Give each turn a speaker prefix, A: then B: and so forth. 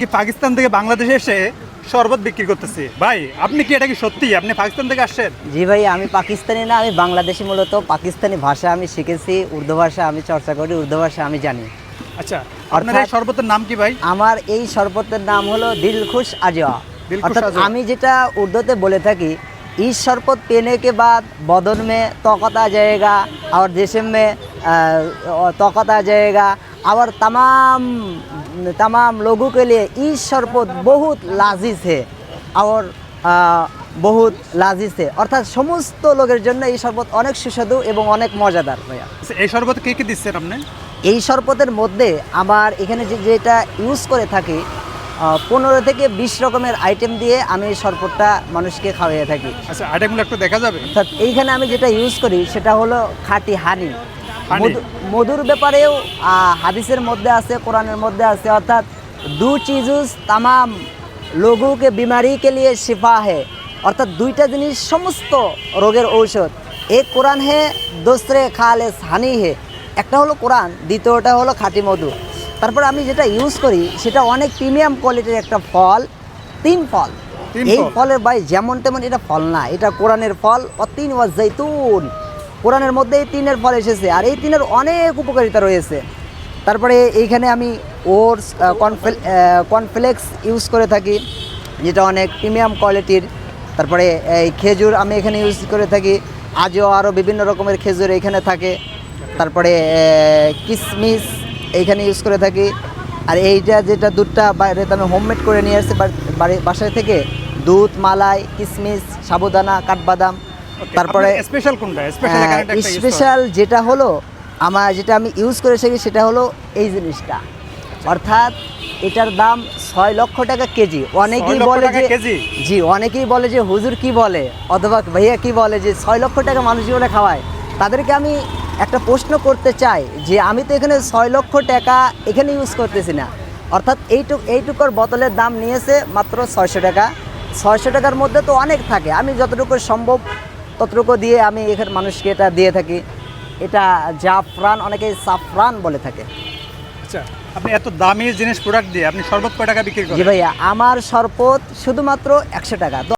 A: কি পাকিস্তান থেকে বাংলাদেশে এসে শরবত বিক্রি করতেছে ভাই, আপনি কি এটা কি সত্যি আপনি পাকিস্তান থেকে আসছেন?
B: জি ভাই, আমি পাকিস্তানি না, আমি বাংলাদেশি। মূলত পাকিস্তানি ভাষা আমি শিখেছি, উর্দু ভাষা আমি চর্চা করি, উর্দু ভাষা আমি জানি।
A: আচ্ছা, আপনার এই শরবতের নাম কি ভাই?
B: আমার এই শরবতের নাম হলো দিলখুশ আজওয়া।
A: দিলখুশ
B: অর্থাৎ
A: আজওয়া।
B: আমি যেটা উর্দুতে বলে থাকি, इस शरबत पीने के बाद बदन में ताकत आ जाएगा और जिस्म में ताकत आ जाएगा और तमाम लोगों के लिए इस शरबत बहुत लाजिज है और बहुत लाजिज है। অর্থাৎ সমস্ত লোকের জন্য এই শরবত অনেক সুস্বাদু এবং অনেক মজাদার ভাইয়া।
A: এই শরবত কি কি দিচ্ছেন আপনি?
B: এই শরবতের মধ্যে আমার এখানে যেটা ইউজ করে থাকি 15 থেকে 20 রকমের আইটেম দিয়ে আমি এই শরবতটা মানুষকে খাওয়াইয়ে থাকি।
A: আচ্ছা, আইটেমগুলো একটু দেখা যাবে?
B: অর্থাৎ এইখানে আমি যেটা ইউজ করি সেটা হলো খাঁটি হানি।
A: হানি।
B: মধুর ব্যাপারেও হাদিসের মধ্যে আছে, কোরআনের মধ্যে আছে, অর্থাৎ দু চিজুস তামাম লোগোं के बीमारी के लिए शिफा है। অর্থাৎ দুইটা জিনিস সমস্ত রোগের ঔষধ। এক কোরআন হে, দোসরে খালেস হানি হে। একটা হলো কোরআন, দ্বিতীয়টা হলো খাঁটি মধু। তারপর আমি যেটা ইউজ করি সেটা অনেক প্রিমিয়াম কোয়ালিটির একটা ফল, তিন ফল। এই ফলের ভাই যেমন তেমন এটা ফল না, এটা কোরআনের ফল। তিন ওয়াজ জৈতুন, কোরআনের মধ্যে এই তিনের ফল এসেছে, আর এই তিনের অনেক উপকারিতা রয়েছে। তারপরে এইখানে আমি ওটস, কর্নফ্লেক্স ইউজ করে থাকি, যেটা অনেক প্রিমিয়াম কোয়ালিটির। তারপরে এই খেজুর আমি এখানে ইউজ করে থাকি, আজও আরও বিভিন্ন রকমের খেজুর এখানে থাকে। তারপরে কিশমিশ এইখানে ইউজ করে থাকি। আর এইটা যেটা দুধটা বাইরে আমি হোমমেড করে নিয়ে আসছি বাসায় থেকে, দুধ, মালাই, কিশমিশ, সাবুদানা, কাঠবাদাম। তারপরে
A: স্পেশাল কোনটা?
B: স্পেশাল যেটা হলো যেটা আমি ইউজ করে থাকি সেটা হলো এই জিনিসটা। অর্থাৎ এটার দাম 6 লক্ষ টাকা কেজি। অনেকেই বলে যে জি, অনেকেই বলে যে হুজুর কি বলে অথবা ভাইয়া কি বলে যে 6 লক্ষ টাকা মানুষ জীবনে খাওয়ায়। তাদেরকে আমি একটা প্রশ্ন করতে চাই যে আমি তো এখানে 6 লক্ষ টাকা এখানে ইউজ করতেছি না। অর্থাৎ এইটুকুর বোতলের দাম নিয়েছে মাত্র 600 টাকা। 600 টাকার মধ্যে তো অনেক থাকে, আমি যতটুকু সম্ভব ততটুকু দিয়ে আমি এখানে মানুষকে এটা দিয়ে থাকি। এটা জাফরান, অনেকে সাফরান বলে থাকে।
A: আচ্ছা, আপনি এত দামি জিনিস প্রোডাক্ট দিয়ে আপনি শরবত কয় টাকা বিক্রি করেন?
B: জি ভাইয়া, আমার শরবত শুধুমাত্র 100 টাকা।